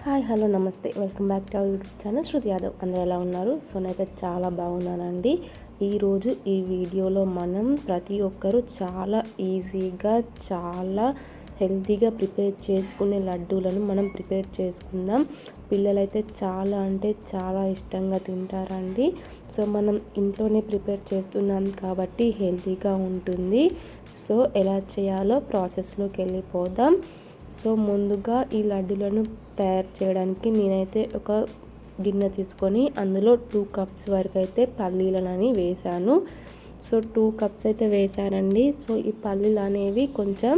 Hi hello నమస్తే welcome back to our YouTube channel Shruti Yadav. అందరూ ఎలా ఉన్నారు? సో నేనైతే చాలా బాగున్నానండి. ఈరోజు ఈ వీడియోలో మనం ప్రతి ఒక్కరూ చాలా ఈజీగా చాలా హెల్తీగా ప్రిపేర్ చేసుకునే లడ్డూలను మనం ప్రిపేర్ చేసుకుందాం. పిల్లలైతే చాలా అంటే చాలా ఇష్టంగా తింటారండి. సో మనం ఇంట్లోనే ప్రిపేర్ చేస్తున్నాం కాబట్టి హెల్తీగా ఉంటుంది. సో ఎలా చేయాలో ప్రాసెస్లోకి వెళ్ళిపోదాం. సో ముందుగా ఈ లడ్డూలను తయారు చేయడానికి నేనైతే ఒక గిన్నె తీసుకొని అందులో 2 కప్స్ వరకు అయితే పల్లీలను వేసాను. సో 2 కప్స్ అయితే వేసానండి. సో ఈ పల్లీలు అనేవి కొంచెం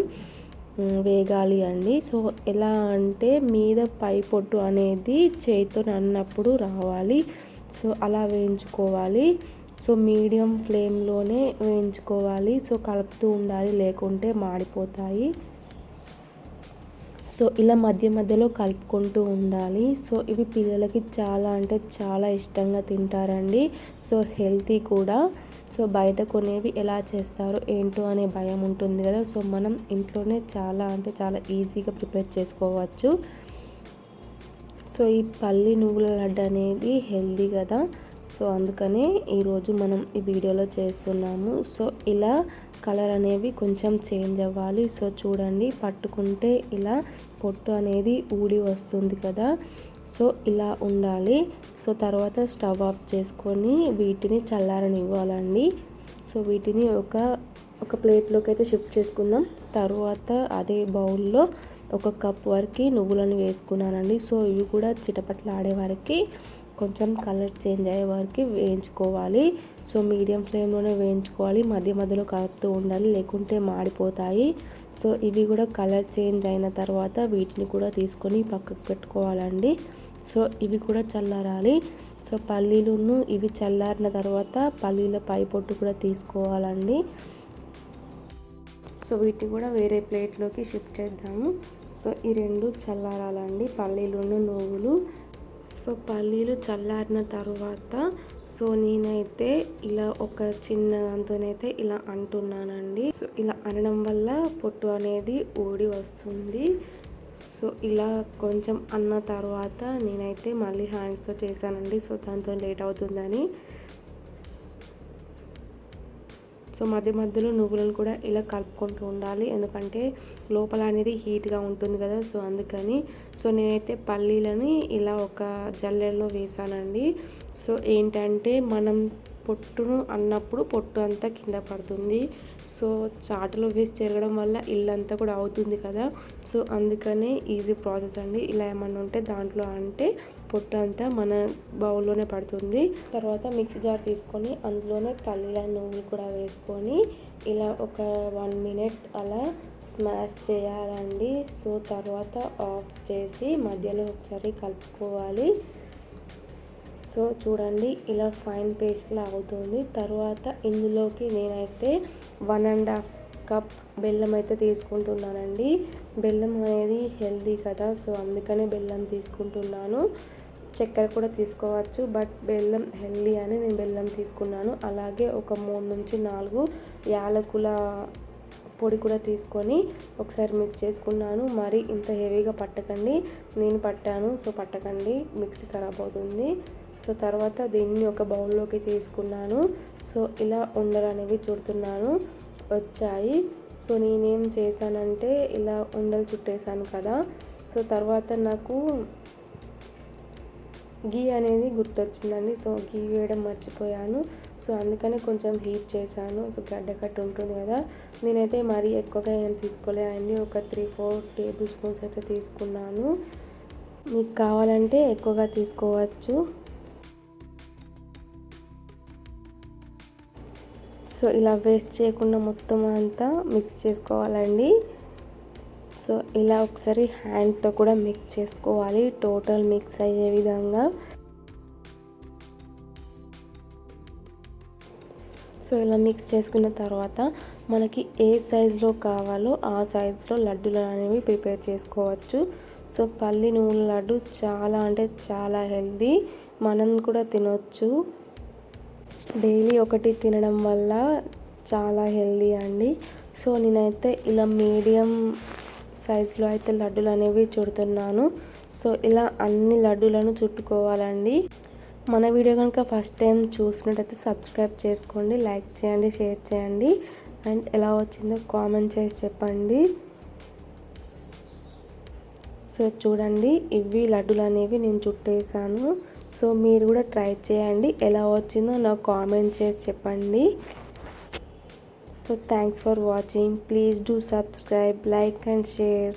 వేగాలి అండి. సో ఎలా అంటే మీద పై పొట్టు అనేది చేతితో అన్నప్పుడు రావాలి. సో అలా వేయించుకోవాలి. సో మీడియం ఫ్లేమ్లోనే వేయించుకోవాలి. సో కలుపుతూ ఉండాలి, లేకుంటే మాడిపోతాయి. సో ఇలా మధ్య మధ్యలో కలుపుకుంటూ ఉండాలి. సో ఇవి పిల్లలకి చాలా అంటే చాలా ఇష్టంగా తింటారండి. సో హెల్తీ కూడా. సో బయట కొనేవి ఎలా చేస్తారో ఏంటో అనే భయం ఉంటుంది కదా. సో మనం ఇంట్లోనే చాలా అంటే చాలా ఈజీగా ప్రిపేర్ చేసుకోవచ్చు. సో ఈ పల్లి నువ్వుల లడ్డు అనేది హెల్తీ కదా. సో అందుకనే ఈరోజు మనం ఈ వీడియోలో చేస్తున్నాము. సో ఇలా కలర్ అనేవి కొంచెం చేంజ్ అవ్వాలి. సో చూడండి, పట్టుకుంటే ఇలా పొట్టు అనేది ఊడి వస్తుంది కదా. సో ఇలా ఉండాలి. సో తర్వాత స్టవ్ ఆఫ్ చేసుకొని వీటిని చల్లారనివ్వాలండి. సో వీటిని ఒక ప్లేట్లోకి అయితే షిఫ్ట్ చేసుకుందాం. తర్వాత అదే బౌల్లో 1 కప్ వరకు నువ్వులను వేసుకున్నానండి. సో ఇవి కూడా చిటపట్లాడే వరకు కొంచెం కలర్ చేంజ్ అయ్యే వరకు వేయించుకోవాలి. సో మీడియం ఫ్లేమ్లోనే వేయించుకోవాలి. మధ్య మధ్యలో కలుపుతూ ఉండాలి, లేకుంటే మాడిపోతాయి. సో ఇవి కూడా కలర్ చేంజ్ అయిన తర్వాత వీటిని కూడా తీసుకొని పక్కకు పెట్టుకోవాలండి. సో ఇవి కూడా చల్లారాలి. సో పల్లీలను ఇవి చల్లారిన తర్వాత పల్లీల పై పొట్టు కూడా తీసుకోవాలండి. సో వీటిని కూడా వేరే ప్లేట్లోకి షిఫ్ట్ చేద్దాము. సో ఈ 2 చల్లారాలండి, పల్లీలను నువ్వులు. సో పల్లీలు చల్లారిన తర్వాత సో నేనైతే ఇలా ఒక చిన్న దాంతోనైతే ఇలా అంటున్నానండి. సో ఇలా అనడం వల్ల పొట్టు అనేది ఊడి వస్తుంది. సో ఇలా కొంచెం అన్న తర్వాత నేనైతే మళ్ళీ హ్యాండ్స్తో చేశానండి. సో దాంతో లేట్ అవుతుందని. సో మధ్య మధ్యలో నువ్వులను కూడా ఇలా కలుపుకుంటూ ఉండాలి, ఎందుకంటే లోపల అనేది హీట్గా ఉంటుంది కదా. సో అందుకని సో నేనైతే పల్లీలని ఇలా ఒక జల్లెడలో వేసానండి. సో ఏంటంటే మనం పొట్టును అన్నప్పుడు పొట్టు అంతా కింద పడుతుంది. సో చాటలో వేసి చెరగడం వల్ల ఇల్లంతా కూడా అవుతుంది కదా. సో అందుకనే ఈజీ ప్రాసెస్ అండి. ఇలా ఏమన్నా ఉంటే దాంట్లో అంటే పొట్టు అంతా మన బౌల్లోనే పడుతుంది. తర్వాత మిక్సీ జార్ తీసుకొని అందులోనే పల్లీల నువ్వులు కూడా వేసుకొని ఇలా ఒక 1 మినిట్ అలా స్మాష్ చేయాలండి. సో తర్వాత ఆఫ్ చేసి మధ్యలో ఒకసారి కలుపుకోవాలి. సో చూడండి, ఇలా ఫైన్ పేస్ట్లా అవుతుంది. తర్వాత ఇందులోకి నేనైతే 1.5 కప్ బెల్లం అయితే తీసుకుంటున్నానండి. బెల్లం అనేది హెల్తీ కదా. సో అందుకనే బెల్లం తీసుకుంటున్నాను. చక్కెర కూడా తీసుకోవచ్చు, బట్ బెల్లం హెల్తీ అని నేను బెల్లం తీసుకున్నాను. అలాగే ఒక 3 నుంచి 4 యాలకుల పొడి కూడా తీసుకొని ఒకసారి మిక్స్ చేసుకున్నాను. మరి ఇంత హెవీగా పట్టకండి, నేను పట్టాను. సో పట్టకండి, మిక్సీ ఖరాబ్ అవుతుంది. సో తర్వాత దీన్ని ఒక బౌల్లోకి తీసుకున్నాను. సో ఇలా ఉండలు అనేవి చుడుతున్నాను, వచ్చాయి. సో నేనేం చేశానంటే ఇలా ఉండలు చుట్టేసాను కదా. సో తర్వాత నాకు గీ అనేది గుర్తొచ్చిందండి. సో గీ వేయడం మర్చిపోయాను. సో అందుకని కొంచెం హీట్ చేశాను. సో గడ్డ కట్టు ఉంటుంది కదా. నేనైతే మరీ ఎక్కువగా ఏం తీసుకోలే అండి, ఒక 3-4 టేబుల్ స్పూన్స్ అయితే తీసుకున్నాను. మీకు కావాలంటే ఎక్కువగా తీసుకోవచ్చు. సో ఇలా వేస్ట్ చేయకుండా మొత్తం అంతా మిక్స్ చేసుకోవాలండి. సో ఇలా ఒకసారి హ్యాండ్తో కూడా మిక్స్ చేసుకోవాలి, టోటల్ మిక్స్ అయ్యే విధంగా. సో ఇలా మిక్స్ చేసుకున్న తర్వాత మనకి ఏ సైజులో కావాలో ఆ సైజులో లడ్డూలు అనేవి ప్రిపేర్ చేసుకోవచ్చు. సో పల్లి నువ్వుల లడ్డు చాలా అంటే చాలా హెల్తీ, మనం కూడా తినొచ్చు. డైలీ ఒకటి తినడం వల్ల చాలా హెల్తీ అండి. సో నేనైతే ఇలా మీడియం సైజులో అయితే లడ్డూలు అనేవి చుడుతున్నాను. సో ఇలా అన్ని లడ్డూలను చుట్టుకోవాలండి. మన వీడియో కనుక ఫస్ట్ టైం చూసినట్టయితే సబ్స్క్రైబ్ చేసుకోండి, లైక్ చేయండి, షేర్ చేయండి అండ్ ఎలా వచ్చిందో కామెంట్ చేసి చెప్పండి. సో చూడండి, ఇవి లడ్డూలు అనేవి నేను చుట్టేసాను. సో మీరు కూడా ట్రై చేయండి, ఎలా వచ్చిందో నాకు కామెంట్ చేసి చెప్పండి. So thanks for watching. Please do subscribe, like and share.